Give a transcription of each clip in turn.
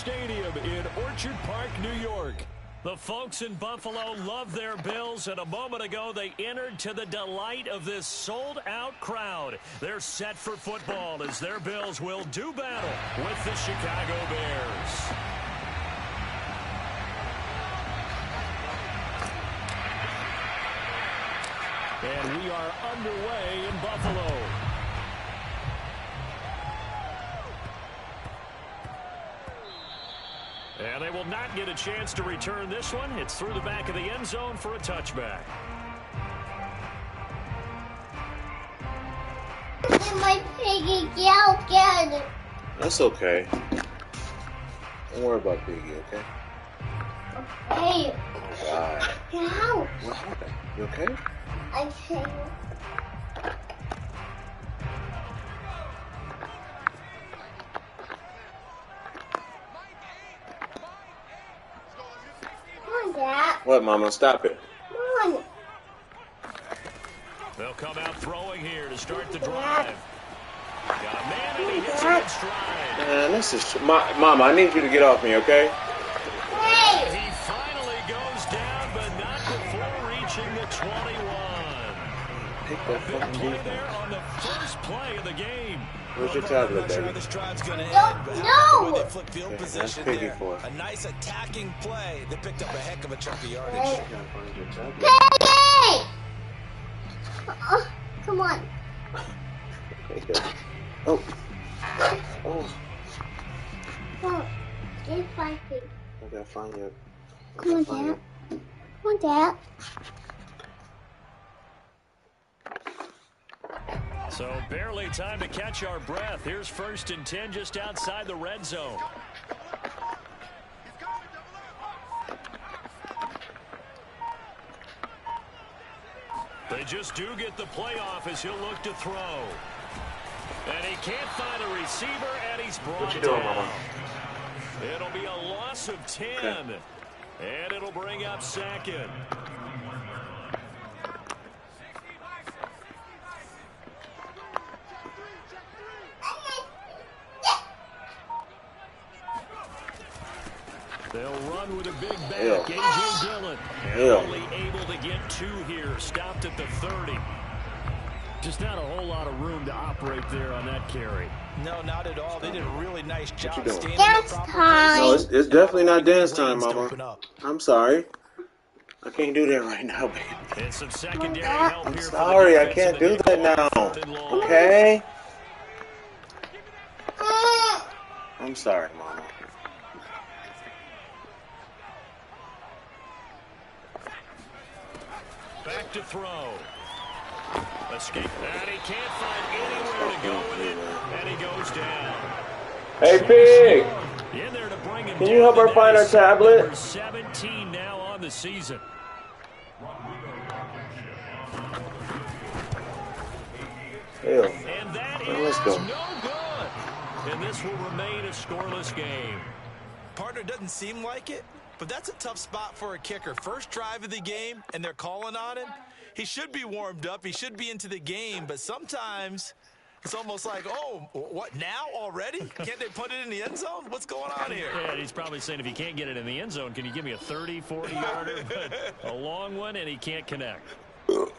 Stadium in Orchard Park, New York. The folks in Buffalo love their Bills, and a moment ago they entered to the delight of this sold-out crowd. They're set for football as their Bills will do battle with the Chicago Bears. And we are underway in Buffalo. And they will not get a chance to return this one. It's through the back of the end zone for a touchback. My piggy out again. That's okay. Don't worry about Piggy, okay? Hey. Oh, God. Get out. What happened? You okay? I can't. Come on, Dad. What, Mama? Stop it. Come on. They'll come out throwing here to start the drive. Got a man and he hits it in stride. Man, this is... Mama, I need you to get off me, okay? Hey. He finally goes down, but not before reaching the 21. Take that Big fucking play defense. there on the first play of the game. Where's your tablet, baby? This drive's gonna end, No, but no. the way they flip field Okay, that's position Piggy there. for. A nice attacking play. They picked up a heck of a chunk of yardage. You gotta find your tablet. Piggy. Come on. Oh. Oh. Oh, get 5 feet. I gotta find your... Come on, Dad. Come on, Dad. So barely time to catch our breath. Here's 1st and 10 just outside the red zone. They just do get the playoff as he'll look to throw. And he can't find a receiver, and he's brought What you doing, down. Mama? It'll be a loss of 10. Okay. And it'll bring up 2nd. They'll run with a big back, A.J. Dillon. And only able to get 2 here, stopped at the 30. Just not a whole lot of room to operate there on that carry. No, not at all. They did a really nice job you doing? staying in Dance the proper time. No, places. it's definitely not dance Lanes time, to Mama. open up. I'm sorry. I can't do that right now, baby. And some secondary help I'm here. sorry, I for the can't defense, do and they that go now. 3rd and long. Okay? I'm sorry, Mama. Back to throw. Escape. And he can't find anywhere to go with it. And he goes down. Hey, Pig! In there to bring him Can down, you help her and find that her is tablet? Number 17 now on the season. Hell. And that Well, let's is go. no good. And this will remain a scoreless game. Partner, doesn't seem like it, but that's a tough spot for a kicker. First drive of the game, and they're calling on him. He should be warmed up. He should be into the game, but sometimes it's almost like, oh, what, now already? Can't they put it in the end zone? What's going on here? Yeah, he's probably saying if he can't get it in the end zone, can you give me a 30, 40-yarder? But a long one, and he can't connect. Well,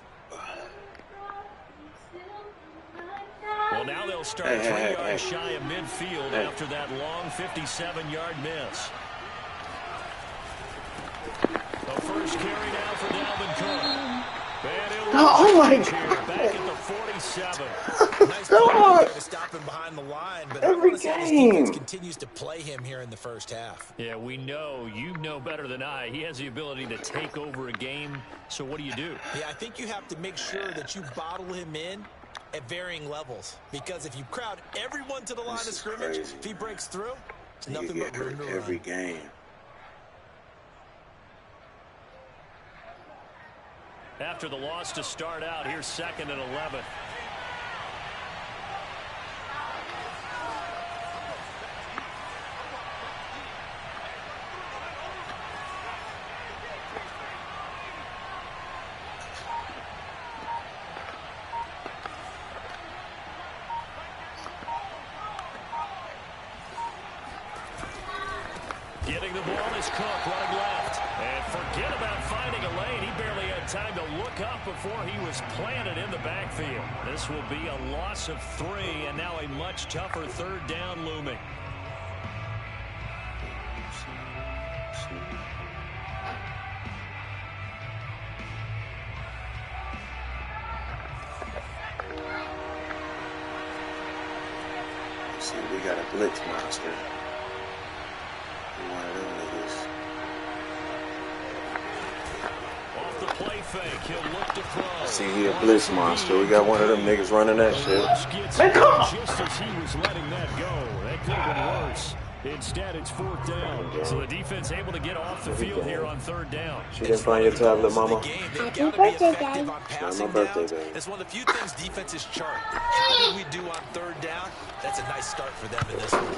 now they'll start 3 yards shy of midfield after that long 57-yard miss. The first carry now for Dalvin Cook. Oh, my God. Back at the 47. Nice play to stop him behind the line, but Every I want to say this game. defense continues to play him here in the first half. Yeah, we know. You know better than I. He has the ability to take over a game. So what do you do? Yeah, I think you have to make sure that you bottle him in at varying levels, because if you crowd everyone to the line of scrimmage, crazy. if he breaks through, it's You nothing get but room hurt to every run. game. After the loss to start out, here's 2nd and 11. Getting the ball is Cook running left. And forget about finding a lane. He barely had time to look up before he was planted in the backfield. This will be a loss of 3, and now a much tougher third down looming. See, we got a blitz monster. One of them niggas. Off the play fake, he'll look to throw. I see he a blitz monster. We got one of them niggas running that shit. Hey, come on! Just as he was letting that go, that could have been worse. Instead, it's 4th down. So the defense able to get off the field here on 3rd down. She didn't find your tablet, mama. Happy birthday, Daddy. It's not my birthday, baby. It's one of the few things defenses chart. How do we do on 3rd down? That's a nice start for them in this one.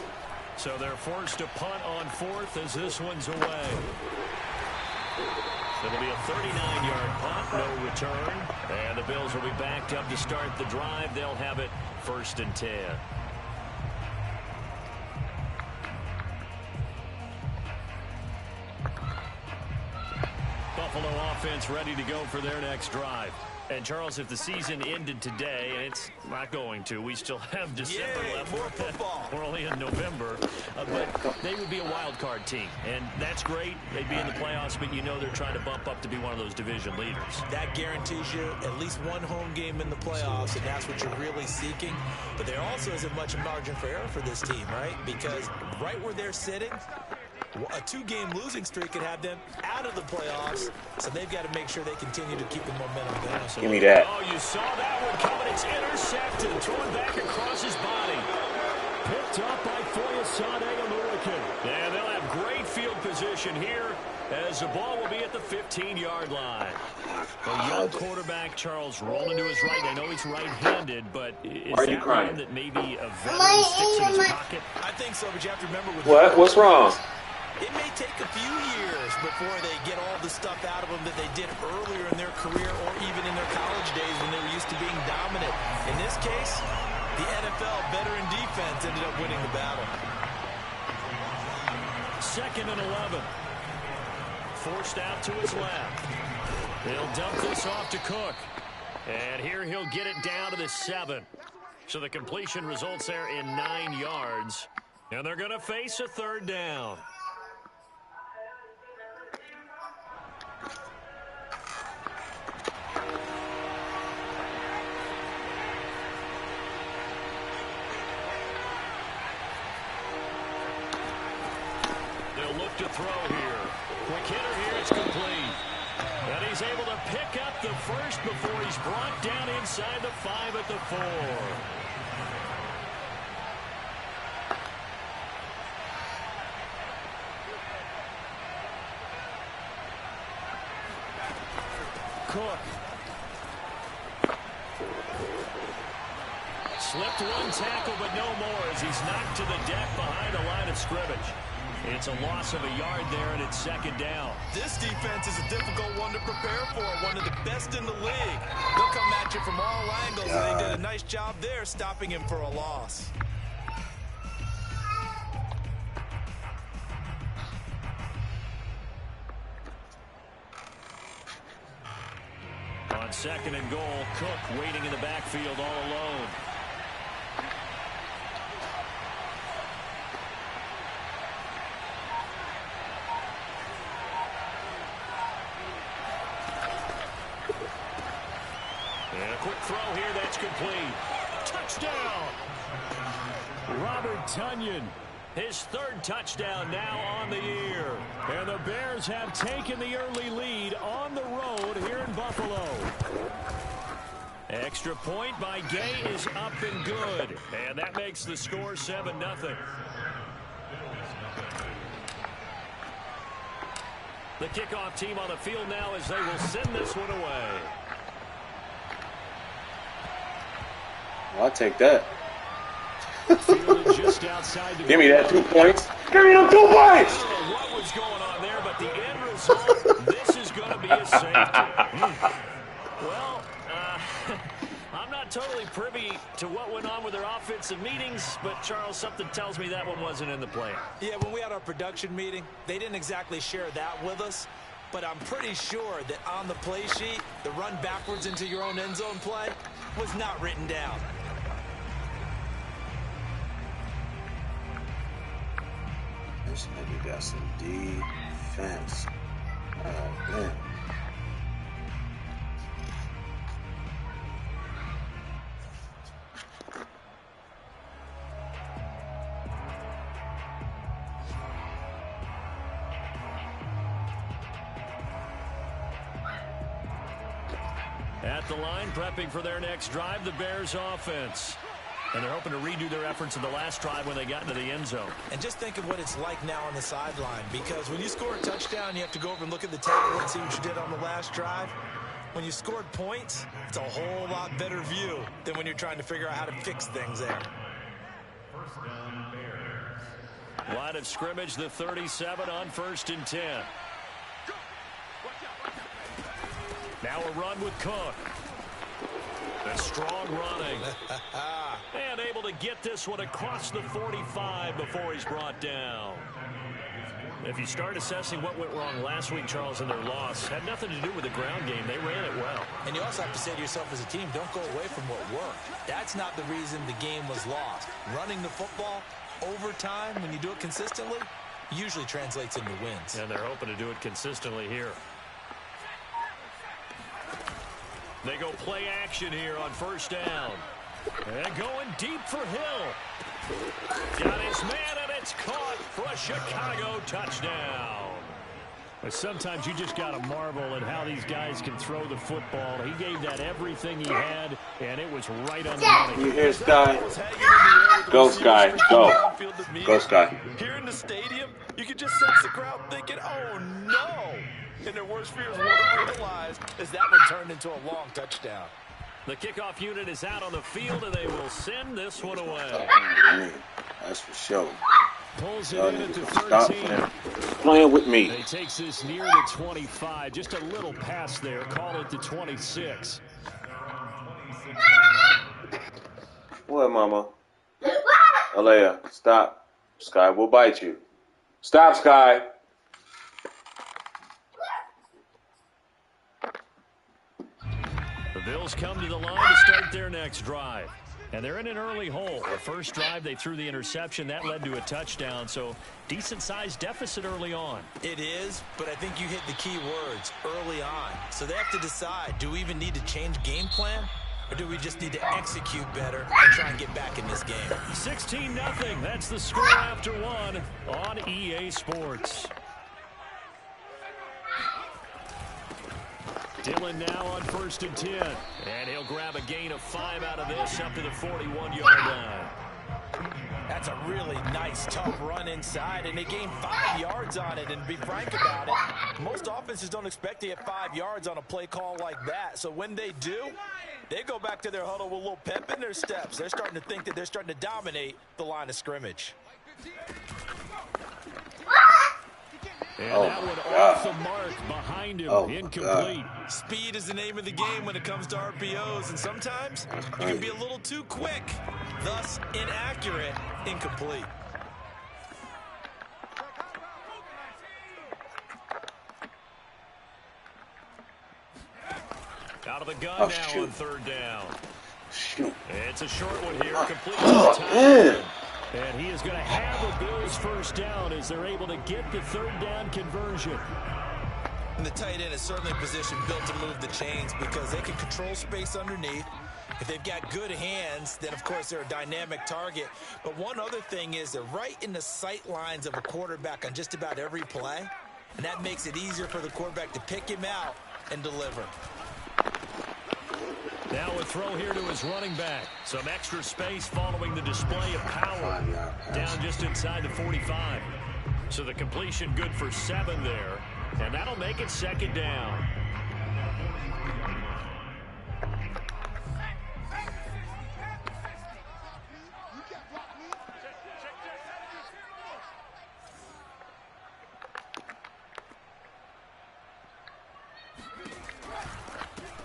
So they're forced to punt on 4th as this one's away. It'll be a 39-yard punt, no return. And the Bills will be backed up to start the drive. They'll have it 1st and 10. Buffalo offense ready to go for their next drive. And, Charles, if the season ended today, and it's not going to, we still have December left. More football. We're only in November. But they would be a wild card team. And that's great. They'd be in the playoffs, but you know they're trying to bump up to be one of those division leaders. That guarantees you at least one home game in the playoffs, and that's what you're really seeking. But there also isn't much margin for error for this team, right? Because right where they're sitting, a 2-game losing streak could have them out of the playoffs, so they've got to make sure they continue to keep the momentum going. Give me that. Oh, you saw that one coming. It's intercepted, thrown back across his body. Picked up by Foyesade Oluokun. And they'll have great field position here as the ball will be at the 15-yard line. A young quarterback, Charles, rolling to his right. I know he's right-handed, but is that one that maybe a veteran sticks in his pocket? I think so, but you have to remember with What? What's wrong? it may take a few years before they get all the stuff out of them that they did earlier in their career or even in their college days when they were used to being dominant. In this case, the NFL veteran defense ended up winning the battle. 2nd and 11. Forced out to his left. He'll dump this off to Cook. And here he'll get it down to the 7. So the completion results there in 9 yards. And they're going to face a 3rd down. They'll look to throw here. Quick hitter here, it's complete. And he's able to pick up the first before he's brought down inside the 5 at the 4. Cook. Slipped one tackle, but no more as he's knocked to the deck behind the line of scrimmage. It's a loss of a yard there, and it's 2nd down. This defense is a difficult one to prepare for, one of the best in the league. They'll come at you from all angles, and they did a nice job there stopping him for a loss. On 2nd and goal, Cook waiting in the backfield all alone. And a quick throw here, that's complete. Touchdown! Robert Tonyan, his 3rd touchdown now on the year. And the Bears have taken the early lead on the road here in Buffalo. Extra point by Gay is up and good. And that makes the score 7-0. The kickoff team on the field now as they will send this one away. I'll take that. Just outside the Give me that 2 points. Give me them 2 points. I don't know what was going on there, but the end result, this is going to be a safety. Well, I'm not totally privy to what went on with their offensive meetings, but, Charles, something tells me that one wasn't in the plan. Yeah, when we had our production meeting, they didn't exactly share that with us, but I'm pretty sure that on the play sheet, the run backwards into your own end zone play was not written down. This nigga got some defense. Oh, man. At the line, prepping for their next drive, the Bears offense. And they're hoping to redo their efforts of the last drive when they got into the end zone. And just think of what it's like now on the sideline, because when you score a touchdown, you have to go over and look at the table and see what you did on the last drive. When you scored points, it's a whole lot better view than when you're trying to figure out how to fix things there. Line of scrimmage, the 37 on 1st and 10. Now a run with Cook. A strong running. And able to get this one across the 45 before he's brought down. If you start assessing what went wrong last week, Charles, in their loss, had nothing to do with the ground game. They ran it well. And you also have to say to yourself as a team, don't go away from what worked. That's not the reason the game was lost. Running the football over time, when you do it consistently, usually translates into wins. And they're hoping to do it consistently here. They go play action here on 1st down. And going deep for Hill. Got his man, and it's caught for a Chicago touchdown. But sometimes you just got to marvel at how these guys can throw the football. He gave that everything he had, and it was right on the money. You hear Sky? Go, Sky. Go. Go, Sky. Here in the stadium, you can just sense the crowd thinking, oh, no. And their worst fears weren't realized as that one turned into a long touchdown. The kickoff unit is out on the field, and they will send this one away. That's for sure. Pulls it in at the 13. Playing with me. He takes this near the 25. Just a little pass there. Call it the 26. What, Mama? Alea, stop. Sky will bite you. Stop, Sky. The Bills come to the line to start their next drive. And they're in an early hole. The first drive, they threw the interception. That led to a touchdown. So decent-sized deficit early on. It is, but I think you hit the key words, early on. So they have to decide, do we even need to change game plan? Or do we just need to execute better and try and get back in this game? 16-0. That's the score after one on EA Sports. Dillon now on 1st and 10. And he'll grab a gain of 5 out of this up to the 41-yard line. That's a really nice, tough run inside, and they gained 5 yards on it. And to be frank about it, most offenses don't expect to get 5 yards on a play call like that. So when they do, they go back to their huddle with a little pep in their steps. They're starting to think that they're starting to dominate the line of scrimmage. And that one off the mark behind him, incomplete. Speed is the name of the game when it comes to RPOs, and sometimes you can be a little too quick, thus inaccurate, incomplete. Out of the gun now on 3rd down. Shoot. It's a short one here, complete to the top. And he is going to have a Bills first down as they're able to get the 3rd down conversion. And the tight end is certainly a position built to move the chains because they can control space underneath. If they've got good hands, then, of course, they're a dynamic target. But one other thing is they're right in the sight lines of a quarterback on just about every play. And that makes it easier for the quarterback to pick him out and deliver. Now a throw here to his running back. Some extra space following the display of power. Down just inside the 45. So the completion good for 7 there. And that'll make it 2nd down.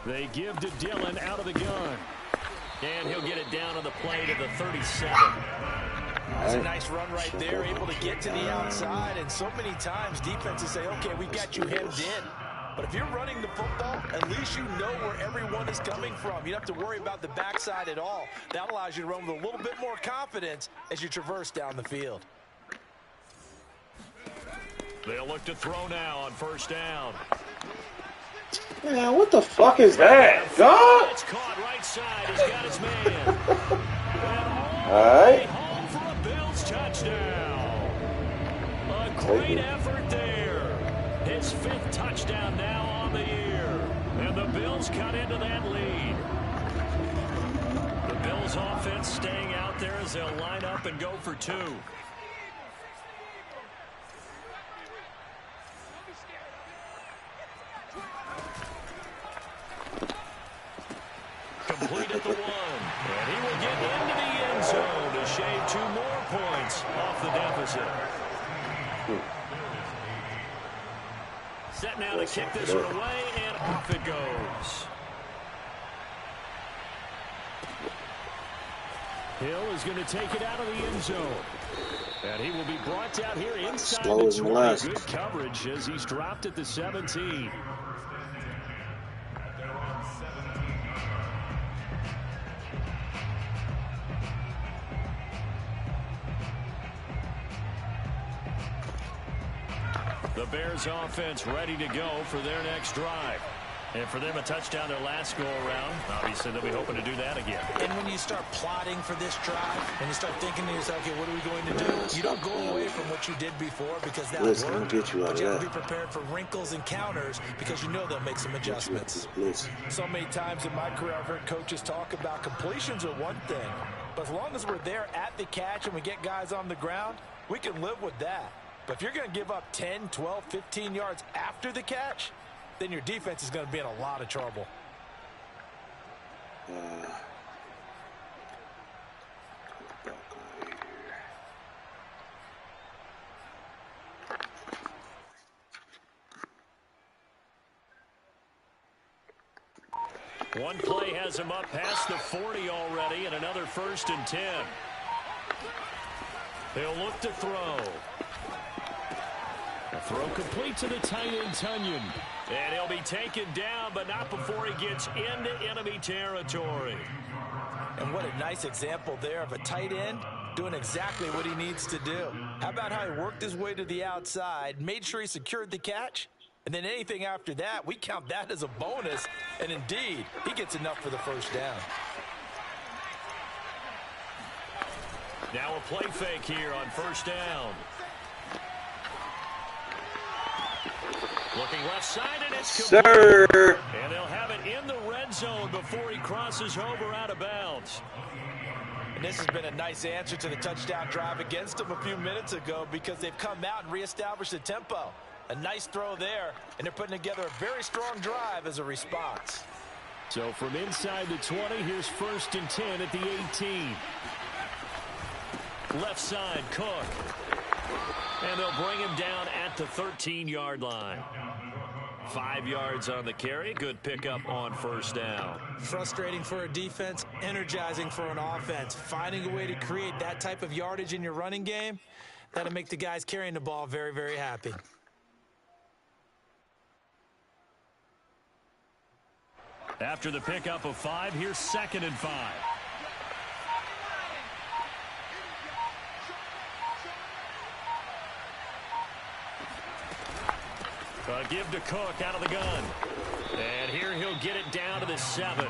They give to Dillon out of the gun. And he'll get it down on the play to the 37. That's a nice run right there, able to get to the outside. And so many times defenses say, okay, we've got you hemmed in. But if you're running the football, at least you know where everyone is coming from. You don't have to worry about the backside at all. That allows you to run with a little bit more confidence as you traverse down the field. They'll look to throw now on first down. Man, what the fuck is that? God! It's caught right side. He's got his man. All right. Home for a Bills touchdown. A great effort there. His 5th touchdown now on the year. And the Bills cut into that lead. The Bills offense staying out there as they'll line up and go for 2. Complete at the 1. And he will get into the end zone to shave 2 more points off the deficit. Set now to kick this one away, and off it goes. Hill is going to take it out of the end zone. And he will be brought down here inside the 20. Good coverage as he's dropped at the 17. The Bears offense ready to go for their next drive. And for them, a touchdown their last go-around. Obviously, they'll be hoping to do that again. And when you start plotting for this drive, and you start thinking to yourself, okay, what are we going to do? You don't go away from what you did before because that worked. But you have to be prepared for wrinkles and counters because you know they'll make some adjustments. So many times in my career, I've heard coaches talk about completions are one thing. But as long as we're there at the catch and we get guys on the ground, we can live with that. But if you're going to give up 10, 12, 15 yards after the catch, then your defense is going to be in a lot of trouble. One play has him up past the 40 already, and another 1st and 10. They'll look to throw. A throw complete to the tight end, Tunyon. And he'll be taken down, but not before he gets into enemy territory. And what a nice example there of a tight end doing exactly what he needs to do. How about how he worked his way to the outside, made sure he secured the catch, and then anything after that, we count that as a bonus. And indeed, he gets enough for the first down. Now a play fake here on first down. Looking left side, and it's complete. Sir. And they'll have it in the red zone before he crosses over out of bounds. And this has been a nice answer to the touchdown drive against them a few minutes ago because they've come out and reestablished the tempo. A nice throw there, and they're putting together a very strong drive as a response. So from inside the 20, here's 1st and 10 at the 18. Left side, Cook. And they'll bring him down at the 13-yard line. 5 yards on the carry. Good pickup on first down. Frustrating for a defense, energizing for an offense. Finding a way to create that type of yardage in your running game, that'll make the guys carrying the ball very, very happy. After the pickup of 5, here's 2nd and 5. Give to Cook out of the gun. And here he'll get it down to the 7.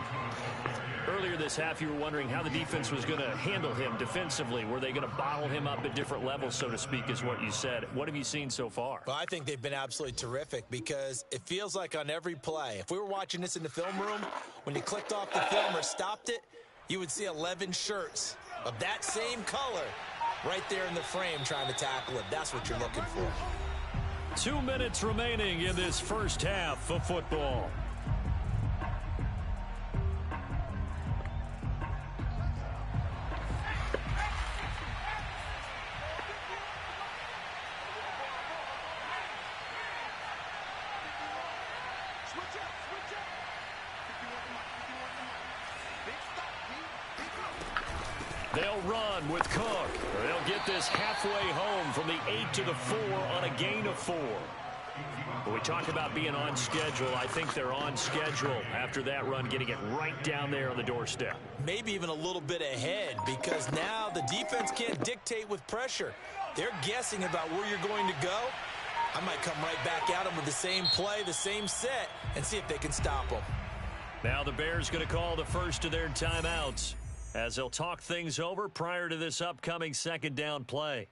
Earlier this half, you were wondering how the defense was going to handle him defensively. Were they going to bottle him up at different levels, so to speak, is what you said. What have you seen so far? Well, I think they've been absolutely terrific because it feels like on every play, if we were watching this in the film room, when you clicked off the film or stopped it, you would see 11 shirts of that same color right there in the frame trying to tackle it. That's what you're looking for. 2 minutes remaining in this first half of football. They'll run with Cook. They'll get this halfway home from the 8 to the 4 on a gain of 4. When we talk about being on schedule, I think they're on schedule after that run, getting it right down there on the doorstep. Maybe even a little bit ahead, because now the defense can't dictate with pressure. They're guessing about where you're going to go. I might come right back at them with the same play, the same set, and see if they can stop them. Now the Bears going to call the first of their timeouts as they'll talk things over prior to this upcoming second down play.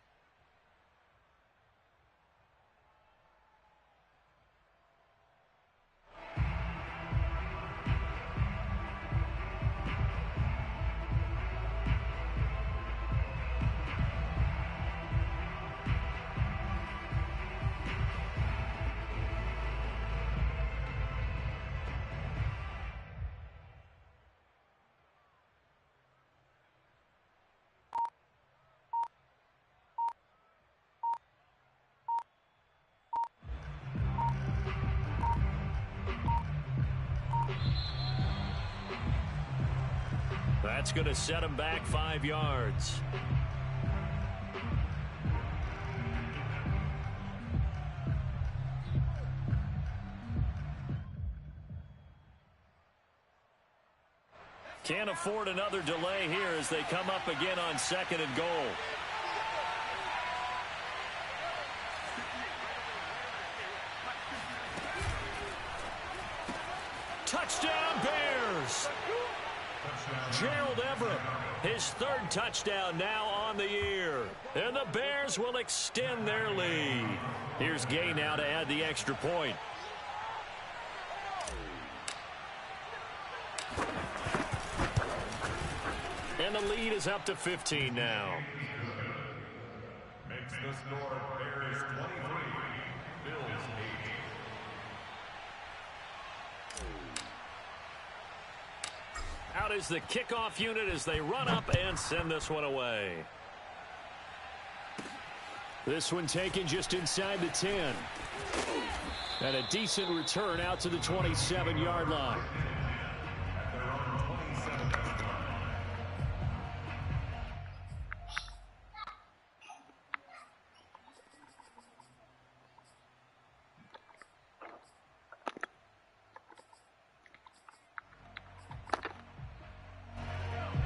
That's going to set him back 5 yards. Can't afford another delay here as they come up again on 2nd and goal. Touchdown Bears! Gerald Everett, his 3rd touchdown now on the year. And the Bears will extend their lead. Here's Gay now to add the extra point. And the lead is up to 15 now. Makes the score Bears 23, Bills 8. Out is the kickoff unit as they run up and send this one away. This one taken just inside the 10. And a decent return out to the 27-yard line.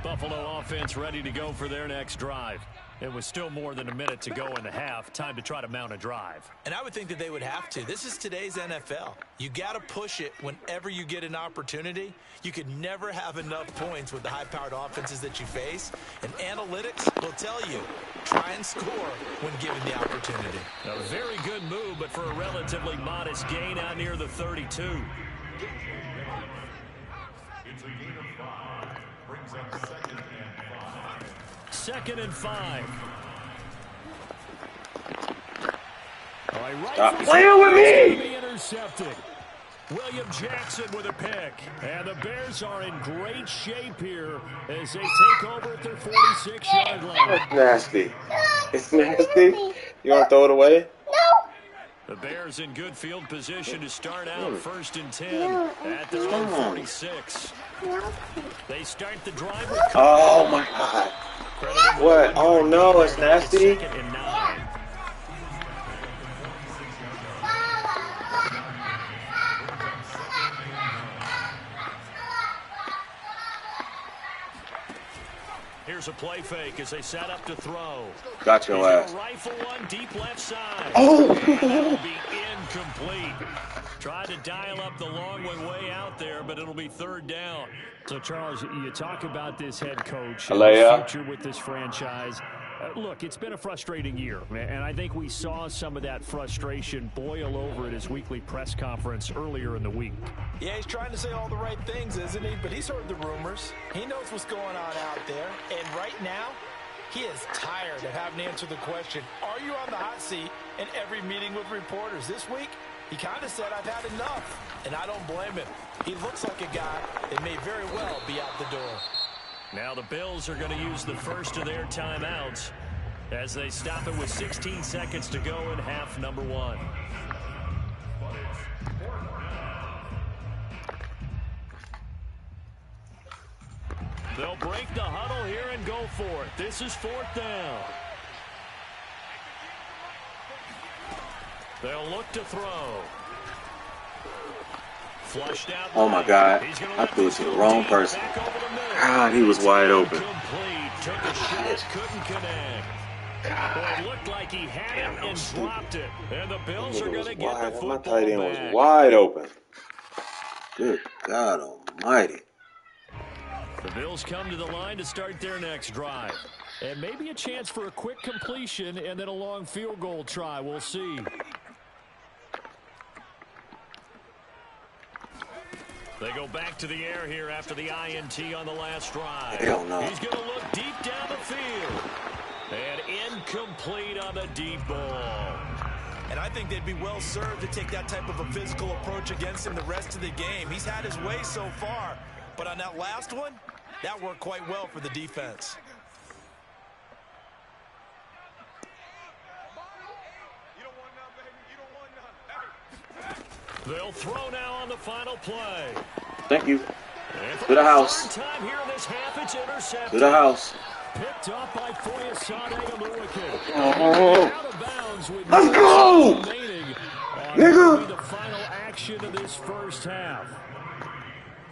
Buffalo offense ready to go for their next drive. It was still more than a minute to go in the half. Time to try to mount a drive. And I would think that they would have to. This is today's NFL. You got to push it whenever you get an opportunity. You could never have enough points with the high-powered offenses that you face. And analytics will tell you, try and score when given the opportunity. A very good move, but for a relatively modest gain out near the 32. It's a gain of 5. Brings up 2nd and 5. 2nd and 5. Stop playing with me! Intercepted. William Jackson with a pick. And the Bears are in great shape here as they take over at their 46-yard line. That's nasty. It's nasty. You want to throw it away? The Bears in good field position to start out 1st and 10 at their own 46. They start the drive with Oh my God. What? Oh no, it's nasty. 2nd and 9. Here's a play fake as they set up to throw. Got your ass. Rifle one deep left side. Oh! That'll be incomplete. Tried to dial up the long one way out there, but it'll be 3rd down. So, Charles, you talk about this head coach and the future with this franchise. Look, it's been a frustrating year, and I think we saw some of that frustration boil over at his weekly press conference earlier in the week. Yeah, he's trying to say all the right things, isn't he? But he's heard the rumors. He knows what's going on out there. And right now, he is tired of having to answer the question, are you on the hot seat in every meeting with reporters? This week, he kind of said, I've had enough. And I don't blame him. He looks like a guy that may very well be out the door. Now the Bills are going to use the first of their timeouts as they stop it with 16 seconds to go in half number 1. They'll break the huddle here and go for it. This is 4th down. They'll look to throw. Flushed out. Oh my God. I threw it to the wrong person. God, he was wide open. Took a shot, couldn't connect. Well, it looked like he had it and dropped it. And the Bills are going to get the football my tight end back. was wide open. Good God almighty. The Bills come to the line to start their next drive. And maybe a chance for a quick completion and then a long field goal try. We'll see. They go back to the air here after the INT on the last drive. Hell no. He's going to look deep down the field. And incomplete on the deep ball. And I think they'd be well served to take that type of a physical approach against him the rest of the game. He's had his way so far, but on that last one, that worked quite well for the defense. They'll throw now on the final play. Thank you. To the house. Time here in this half, it's intercepted. To the house. Picked up by Foyesade Aluakin. Oh. Out of bounds with Let's go! remaining. Nigga. The final action of this first half.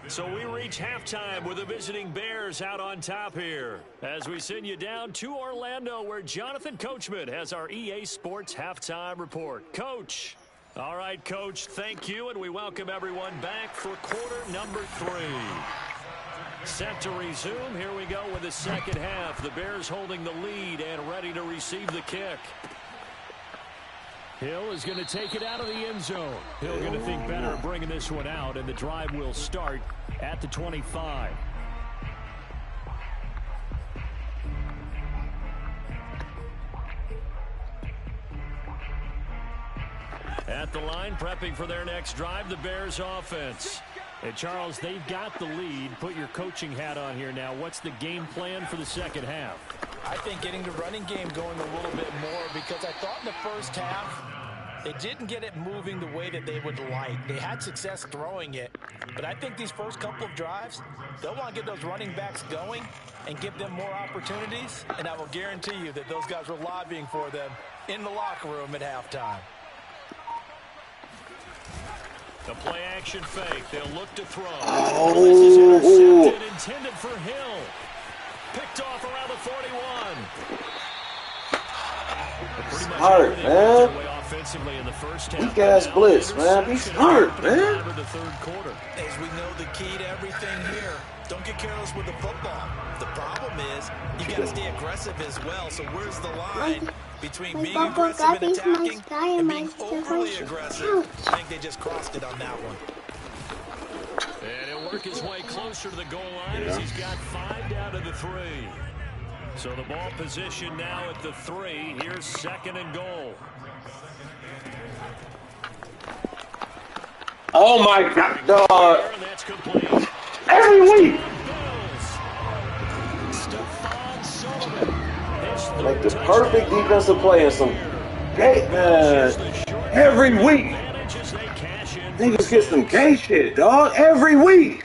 So we reach halftime with the visiting Bears out on top here. As we send you down to Orlando, where Jonathan Coachman has our EA Sports halftime report. Coach. All right, Coach, thank you, and we welcome everyone back for quarter number 3. Set to resume. Here we go with the second half. The Bears holding the lead and ready to receive the kick. Hill is going to take it out of the end zone. Hill going to think better of bringing this one out, and the drive will start at the 25. At the line, prepping for their next drive, the Bears offense. And Charles, they've got the lead. Put your coaching hat on here now. What's the game plan for the second half? I think getting the running game going a little bit more, because I thought in the first half they didn't get it moving the way that they would like. They had success throwing it, but I think these first couple of drives, they'll want to get those running backs going and give them more opportunities, and I will guarantee you that those guys were lobbying for them in the locker room at halftime. The play action fake. They'll look to throw. Oh. This is intercepted, intended for Hill. Picked off around the 41. He's hurt, man. Weak ass blitz, man. He's hurt, man. As we know, the key to everything here, don't get careless with the football. The problem is you got to stay aggressive as well. So where's the line between being aggressive and attacking and being overly aggressive? I think they just crossed it on that one. And he'll work his way closer to the goal line as he's got 5 down to the 3. So the ball position now at the 3. Here's 2nd and goal. Oh my God, dog. Every week. Like the perfect defensive play in some gay, man. Every week. Niggas get some gay shit, dog. Every week.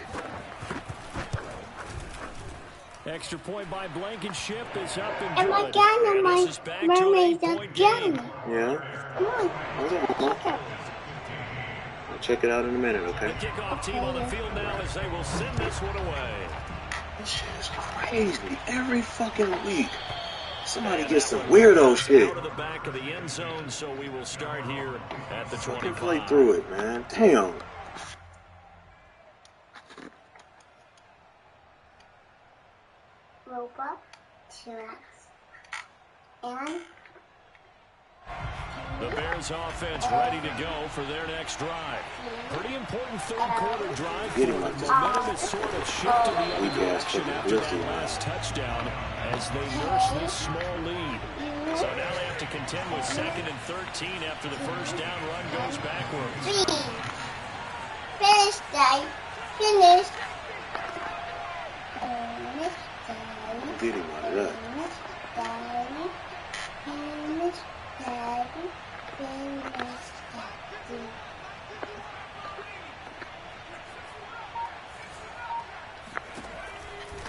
Extra point by Blankenship is up and And my gun and my mermaid's again. Yeah. Come on. I'll check it out in a minute, okay? The kickoff team on the field now as they will send this one away. This shit is crazy. Every fucking week. Somebody gets some weirdo shit. Out of the back of the end zone, so we will start here at the 25. Fucking play through it, man. Damn. Robot, T-Rex, and the Bears offense ready to go for their next drive. Pretty important third quarter drive for them. Momentum has sort of shifted the other direction after that last touchdown as they nurse this small lead. So now they have to contend with 2nd and 13 after the first down run goes backwards. finish, Dad. Finish. Get him out of that.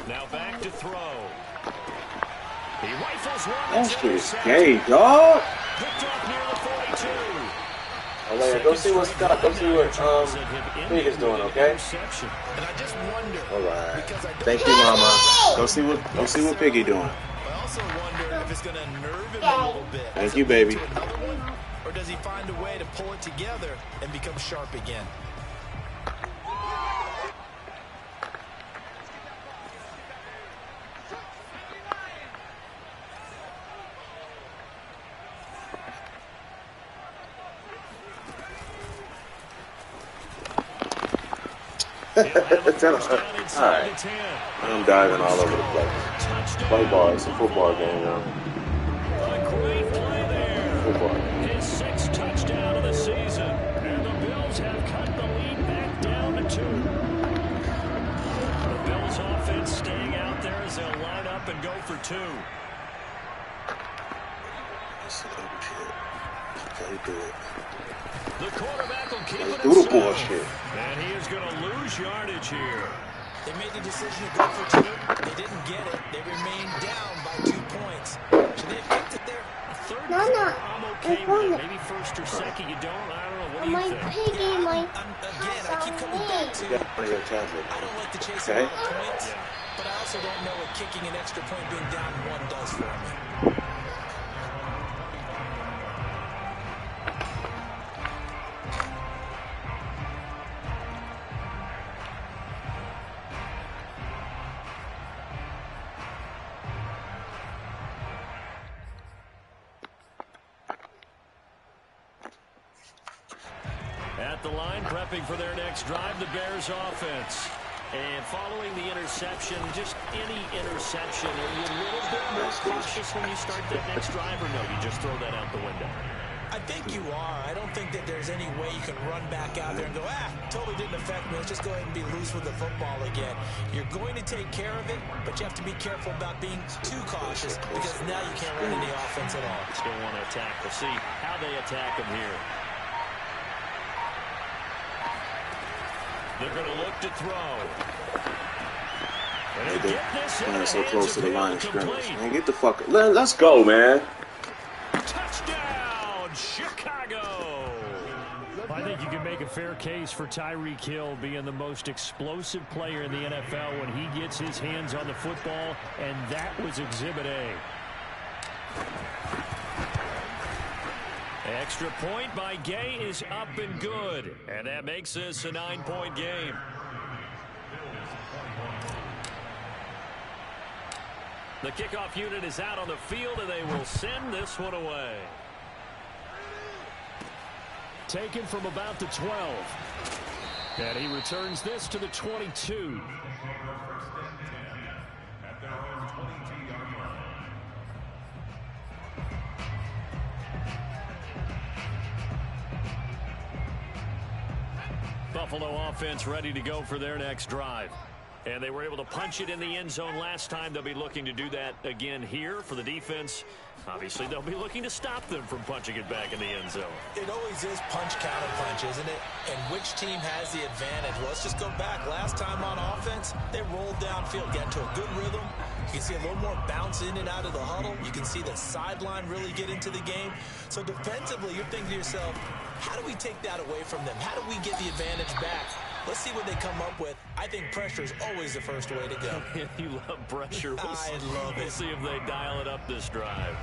Now back throw. He rifles one. That shit is gay, dog. Picked off near the 42. Alea, go see what Pig is doing, okay? And I just wonder. All right. Thank you, Mama. Go see what Piggy doing. I also wonder if it's going to nerve him a little bit. Thank you, baby. Or does he find a way to pull it together and become sharp again? Alright. I'm diving all over the place. Play ball. It's a football game now. A great play there. Football. His 6th touchdown of the season. And the Bills have cut the lead back down to 2. The Bills offense staying out there as they'll line up and go for 2. That's the other shit. Play through it. The quarterback will keep it Through the himself. bullshit. And he is going to lose yardage here. They made the decision to go for 2. They didn't get it. They remained down by 2 points. Should they have picked it there? Third No, quarter, no. I'm okay with it. Maybe first or second, you don't. I don't know. What do you My think? piggy, my Again, I keep coming back to, You got plenty of tablet. I don't like to chase Okay. a lot of points, but I also don't know what kicking an extra point being down 1 does for me. At the line, prepping for their next drive, the Bears offense. And following the interception, just any interception, are you a little bit more cautious when you start that next drive, or no, you just throw that out the window? I think you are. I don't think that there's any way you can run back out there and go, totally didn't affect me. Let's just go ahead and be loose with the football again. You're going to take care of it, but you have to be careful about being too cautious because now you can't run any offense at all. Still want to attack. We'll see how they attack them here. They're going to look to throw. And They're get this in playing the so hands close to the Hill, line of scrimmage. complete. Man, get the fuck. Let's go, man. Touchdown, Chicago! I think you can make a fair case for Tyreek Hill being the most explosive player in the NFL when he gets his hands on the football, and that was Exhibit A. Extra point by Gay is up and good, and that makes this a 9-point game. The kickoff unit is out on the field, and they will send this one away. Taken from about the 12. And he returns this to the 22. At their own 22-yard line. Buffalo offense ready to go for their next drive. And they were able to punch it in the end zone last time. They'll be looking to do that again here for the defense. Obviously, they'll be looking to stop them from punching it back in the end zone. It always is punch, counter punch, isn't it? And which team has the advantage? Well, let's just go back. Last time on offense, they rolled downfield, got into a good rhythm. You can see a little more bounce in and out of the huddle. You can see the sideline really get into the game. So defensively, you're thinking to yourself, how do we take that away from them? How do we get the advantage back? Let's see what they come up with. I think pressure is always the first way to go. You love pressure. I love it. We'll see if they dial it up this drive.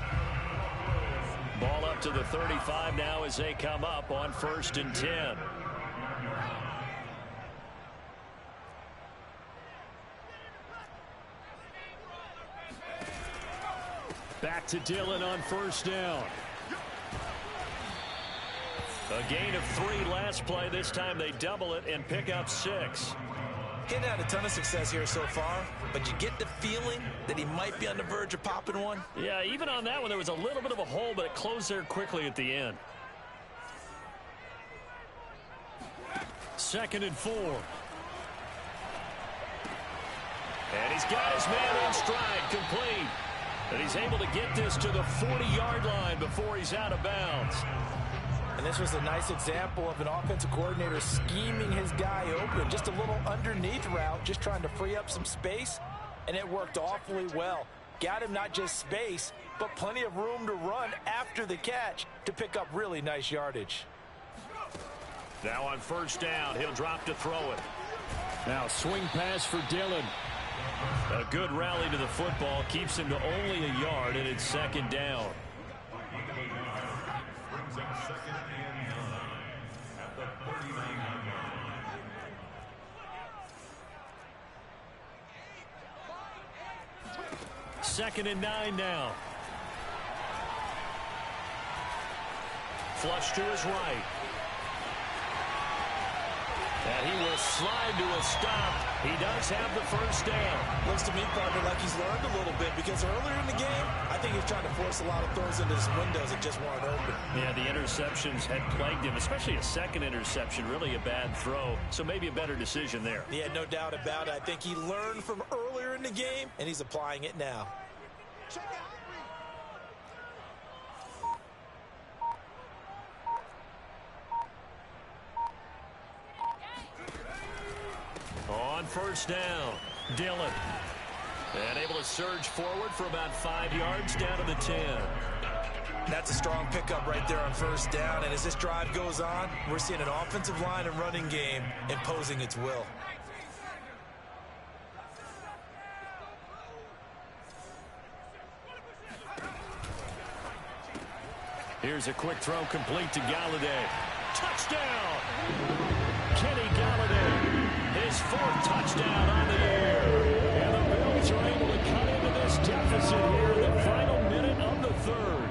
Ball up to the 35 now as they come up on 1st and 10. Back to Dillon on 1st down. A gain of 3 last play. This time they double it and pick up 6. He hadn't had a ton of success here so far, but you get the feeling that he might be on the verge of popping one. Yeah, even on that one, there was a little bit of a hole, but it closed there quickly at the end. 2nd and 4. And he's got his man in stride, complete. And he's able to get this to the 40-yard line before he's out of bounds. And this was a nice example of an offensive coordinator scheming his guy open. Just a little underneath route, just trying to free up some space. and it worked awfully well. Got him not just space, but plenty of room to run after the catch to pick up really nice yardage. Now on first down, he'll drop to throw it. Now swing pass for Dillon. A good rally to the football keeps him to only a yard, and it's second down. Brings up second and 9 at the 39-yard line. Second and 9 now. Flush to his right. And he will slide to a stop. He does have the first down. Looks to me, partner, like he's learned a little bit because earlier in the game, I think he was trying to force a lot of throws into his windows that just weren't open. Yeah, the interceptions had plagued him, especially a second interception, really a bad throw. So maybe a better decision there. Yeah, no doubt about it. I think he learned from earlier in the game, and he's applying it now. On first down, Dillon. And able to surge forward for about 5 yards down to the 10. That's a strong pickup right there on first down. And as this drive goes on, we're seeing an offensive line and running game imposing its will. Here's a quick throw complete to Galladay. Touchdown! Kenny Galladay. His 4th touchdown on the air. And the Bills are able to cut into this deficit here in the final minute of the 3rd.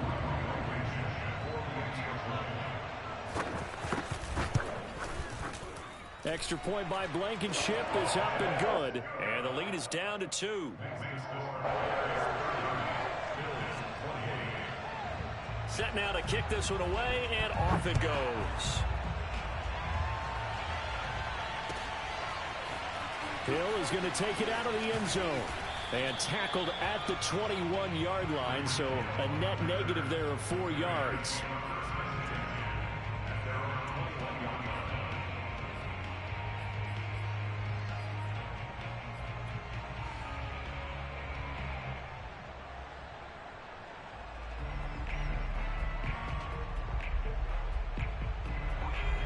Extra point by Blankenship is up and good. And the lead is down to 2. Set now to kick this one away, and off it goes. Hill is going to take it out of the end zone. And tackled at the 21-yard line, so a net negative there of 4 yards.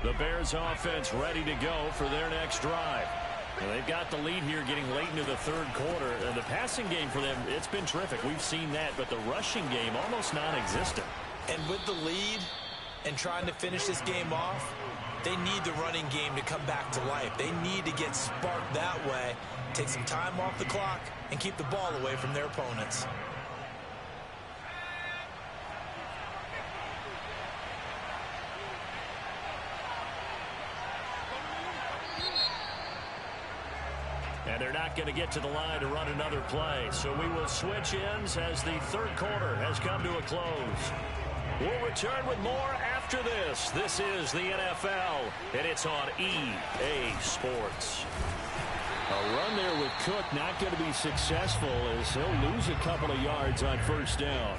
The Bears offense ready to go for their next drive. Well, they've got the lead here getting late into the 3rd quarter. The passing game for them, it's been terrific. We've seen that, but the rushing game almost non-existent. And with the lead and trying to finish this game off, they need the running game to come back to life. They need to get sparked that way, take some time off the clock, and keep the ball away from their opponents. And they're not going to get to the line to run another play. So we will switch ends as the 3rd quarter has come to a close. We'll return with more after this. This is the NFL, and it's on EA Sports. A run there with Cook not going to be successful as he'll lose a couple of yards on first down.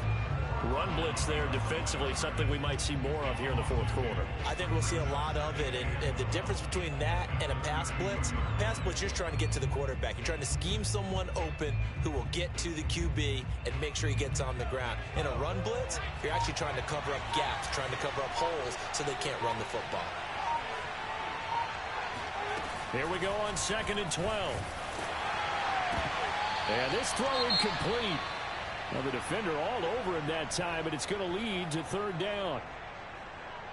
Run blitz there defensively, something we might see more of here in the 4th quarter. I think we'll see a lot of it, and the difference between that and a pass blitz, you're just trying to get to the quarterback. You're trying to scheme someone open who will get to the QB and make sure he gets on the ground. In a run blitz, you're actually trying to cover up gaps, trying to cover up holes so they can't run the football. Here we go on 2nd and 12. And this throw incomplete. Well, the defender all over him that time, but it's going to lead to 3rd down.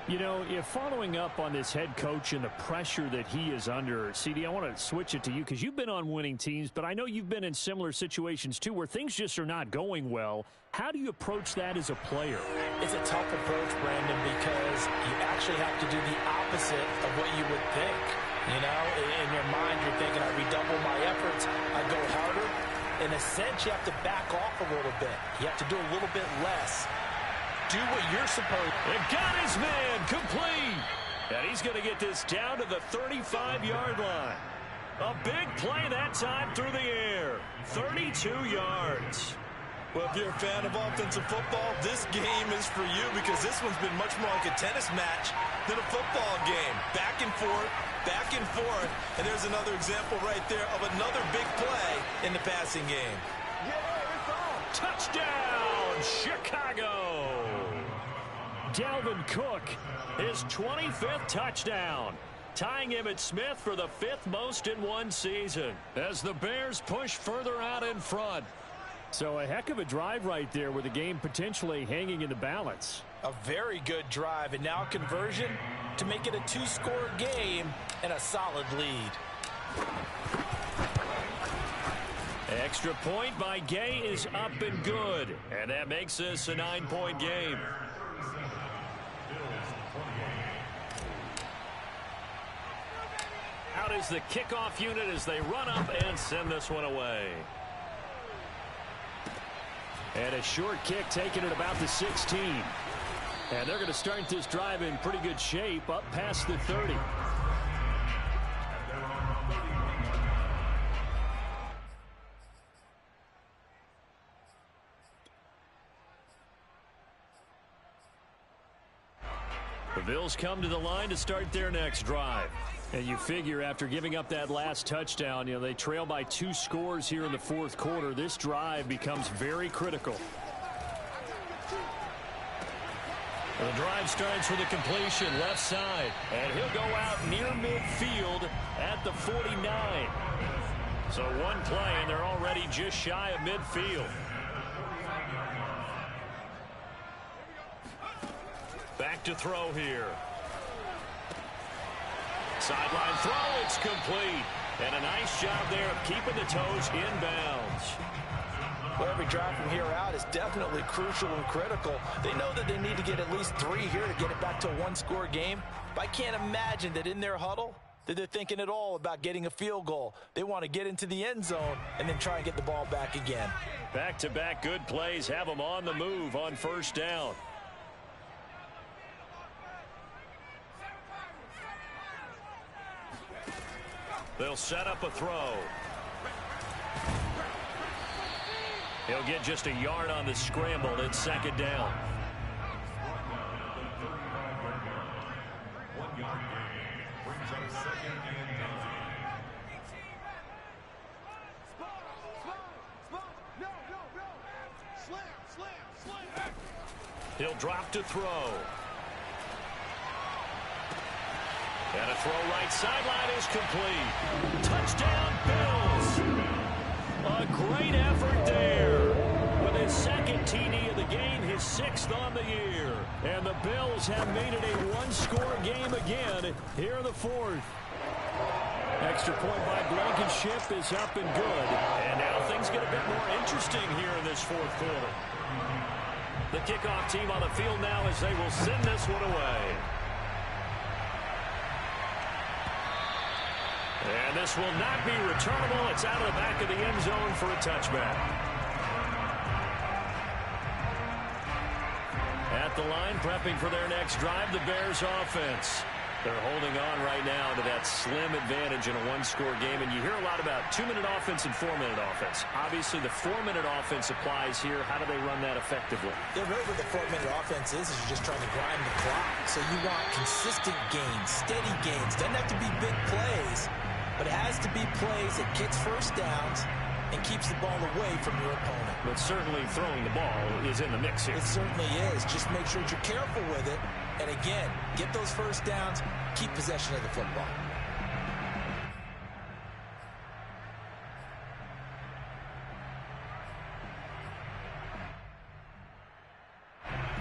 You know, if following up on this head coach and the pressure that he is under, CD, I want to switch it to you because you've been on winning teams, but I know you've been in similar situations too where things just are not going well. How do you approach that as a player? It's a tough approach, Brandon, because you actually have to do the opposite of what you would think. You know, in your mind, you're thinking, I redouble my efforts, I go harder. In a sense, you have to back off a little bit. You have to do a little bit less. Do what you're supposed to. It got his man complete. And he's going to get this down to the 35-yard line. A big play that time through the air. 32 yards. Well, if you're a fan of offensive football, this game is for you because this one's been much more like a tennis match than a football game. Back and forth, and there's another example right there of another big play in the passing game. Touchdown, Chicago! Dalvin Cook, his 25th touchdown, tying Emmitt Smith for the 5th most in one season as the Bears push further out in front. So a heck of a drive right there with the game potentially hanging in the balance. A very good drive, and now conversion to make it a 2-score game and a solid lead. Extra point by Gay is up and good, and that makes this a 9-point game. Out is the kickoff unit as they run up and send this one away. And a short kick taken at about the 16. And they're going to start this drive in pretty good shape up past the 30. The Bills come to the line to start their next drive. And you figure after giving up that last touchdown, they trail by 2 scores here in the 4th quarter. This drive becomes very critical. The drive starts with a completion left side, and he'll go out near midfield at the 49. So one play, and they're already just shy of midfield. Back to throw here. Sideline throw, it's complete. And a nice job there of keeping the toes inbounds. Well, every drive from here out is definitely crucial and critical. They know that they need to get at least 3 here to get it back to a 1-score game. But I can't imagine that in their huddle that they're thinking at all about getting a field goal. They want to get into the end zone and then try and get the ball back again. Back-to-back good plays have them on the move on first down. They'll set up a throw. He'll get just a yard on the scramble. It's second down. 1-yard gain brings up second and 9. He'll drop to throw. And a throw right sideline is complete. Touchdown, Bills. A great effort there. With his second TD of the game, his 6th on the year. And the Bills have made it a 1-score game again here in the 4th. Extra point by Blankenship is up and good. And now things get a bit more interesting here in this 4th quarter. The kickoff team on the field now as they will send this one away. And this will not be returnable. It's out of the back of the end zone for a touchback. At the line, prepping for their next drive, the Bears offense. They're holding on right now to that slim advantage in a 1-score game. And you hear a lot about 2-minute offense and 4-minute offense. Obviously, the 4-minute offense applies here. How do they run that effectively? Yeah, really what the 4-minute offense is you're just trying to grind the clock. So you want consistent gains, steady gains. Doesn't have to be big plays, but it has to be plays that gets first downs and keeps the ball away from your opponent. But certainly throwing the ball is in the mix here. It certainly is. Just make sure that you're careful with it. And again, get those first downs, keep possession of the football.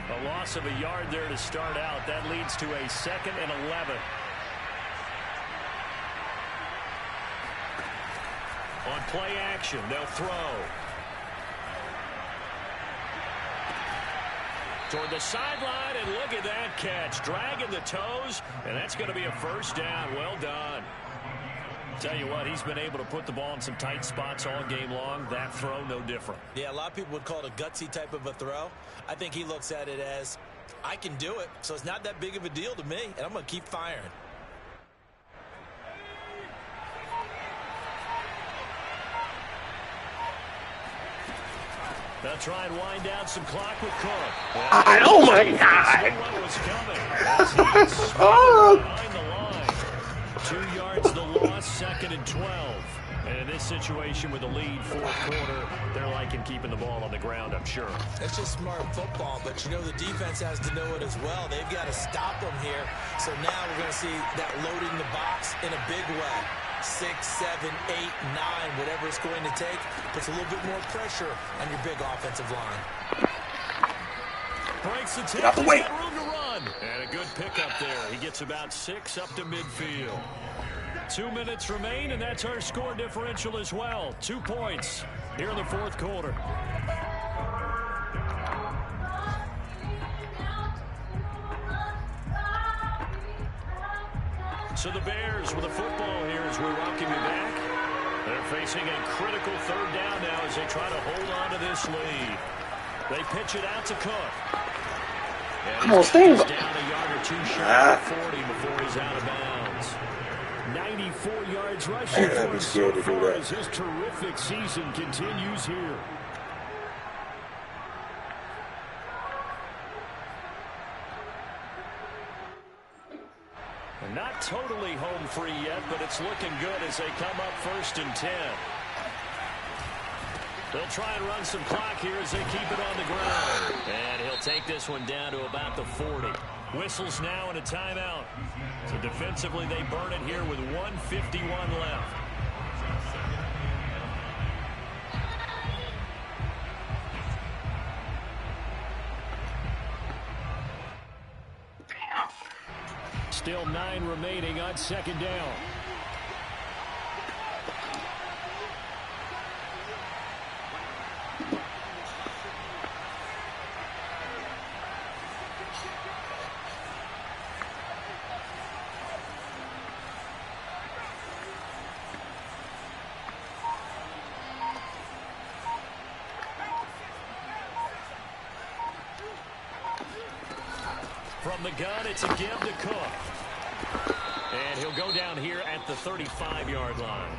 A loss of a yard there to start out. That leads to a 2nd and 11. On play action, they'll throw. Toward the sideline, and look at that catch. Dragging the toes, and that's going to be a first down. Well done. Tell you what, he's been able to put the ball in some tight spots all game long. That throw, no different. Yeah, a lot of people would call it a gutsy type of a throw. I think he looks at it as, I can do it, so it's not that big of a deal to me, and I'm going to keep firing. They'll try and wind down some clock with Cook. Oh, my God. Behind the line. 2 yards the loss, 2nd and 12. And in this situation with the lead, 4th quarter, they're liking keeping the ball on the ground, I'm sure. That's just smart football, but you know the defense has to know it as well. They've got to stop them here. So now we're going to see that loading the box in a big way. 6, 7, 8, 9, whatever it's going to take, puts a little bit more pressure on your big offensive line. Breaks the tackle, room to run. And a good pickup there. He gets about 6 up to midfield. 2 minutes remain, and that's our score differential as well. 2 points here in the 4th quarter. So the Bears with a football here as we welcome you back. They're facing a critical 3rd down now as they try to hold on to this lead. They pitch it out to Cook. And Come on, Steve. Down a yard or 2 shy of 40 before he's out of bounds. 94 yards rushing for him so far as his terrific season continues here. Not totally home free yet, but it's looking good as they come up 1st and 10. They'll try and run some clock here as they keep it on the ground. And he'll take this one down to about the 40. Whistles now and a timeout. So defensively they burn it here with 1:51 left. Still 9 remaining on 2nd down. From the gun, it's a give to Cook. And he'll go down here at the 35-yard line.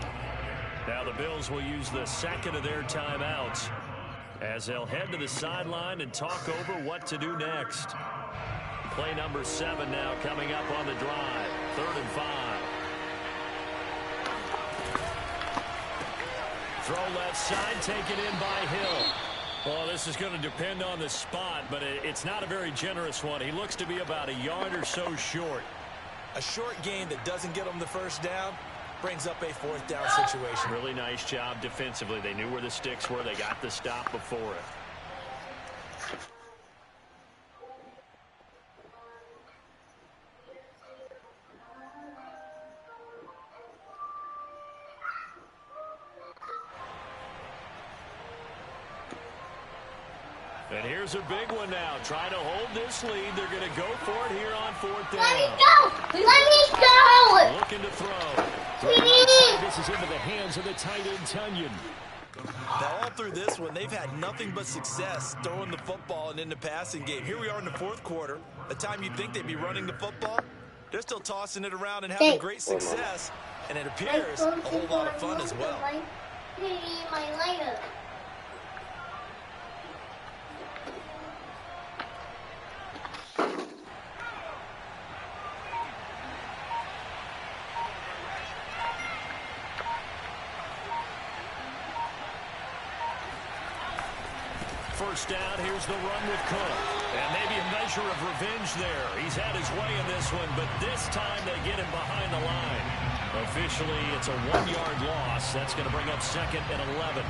Now the Bills will use the 2nd of their timeouts as they'll head to the sideline and talk over what to do next. Play number 7 now coming up on the drive. 3rd and 5. Throw left side, taken in by Hill. Well, this is going to depend on the spot, but it's not a very generous one. He looks to be about a yard or so short. A short gain that doesn't get them the 1st down brings up a 4th down situation. Really nice job defensively. They knew where the sticks were. They got the stop before it. And here's a big one now. Trying to hold this lead. They're going to go for it here on 4th down. Let me go! Let me go! Looking to throw. This is into the hands of the tight end, Tunyon. Now, all through this one, they've had nothing but success throwing the football and in the passing game. Here we are in the 4th quarter. The time you'd think they'd be running the football, they're still tossing it around and having great success. And it appears a whole lot of fun as well. My lighter. First down, here's the run with Cook. And maybe a measure of revenge there. He's had his way in this one, but this time they get him behind the line. Officially, it's a 1-yard loss. That's going to bring up 2nd and 11.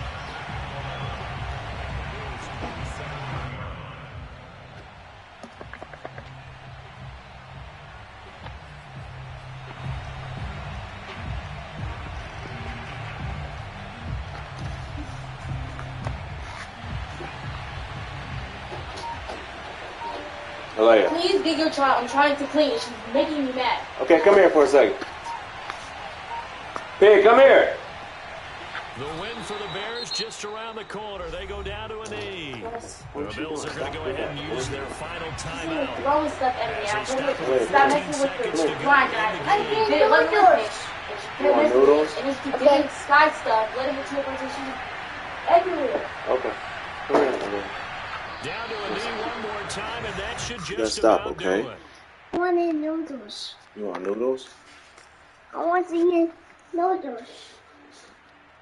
Please get your child. I'm trying to clean. She's making me mad. Okay, come here for a second. Hey, come here. The win for the Bears just around the corner. They go down to a knee. The Bills are going to go ahead and use their final timeout. Throwing stuff at me. Stop messing with the blind guy. Let me finish. And it's the big sky stuff. Let him interpret everywhere. Okay. Come here, come here. Down to a knee one more time, and that should Gotta just stop, about okay? do it. I wanted noodles. You want noodles? I want to eat noodles.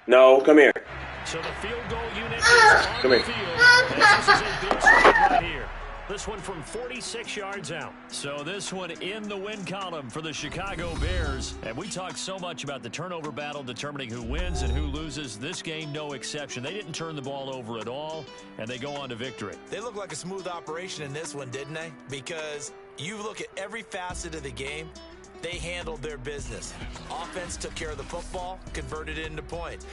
No, come here. So the field goal unit is on Come the here. field. This is a big spread right here. This one from 46 yards out. So this one in the win column for the Chicago Bears. And we talked so much about the turnover battle determining who wins and who loses. This game, no exception. They didn't turn the ball over at all, and they go on to victory. They look like a smooth operation in this one, didn't they? Because you look at every facet of the game, they handled their business. Offense took care of the football, converted it into points.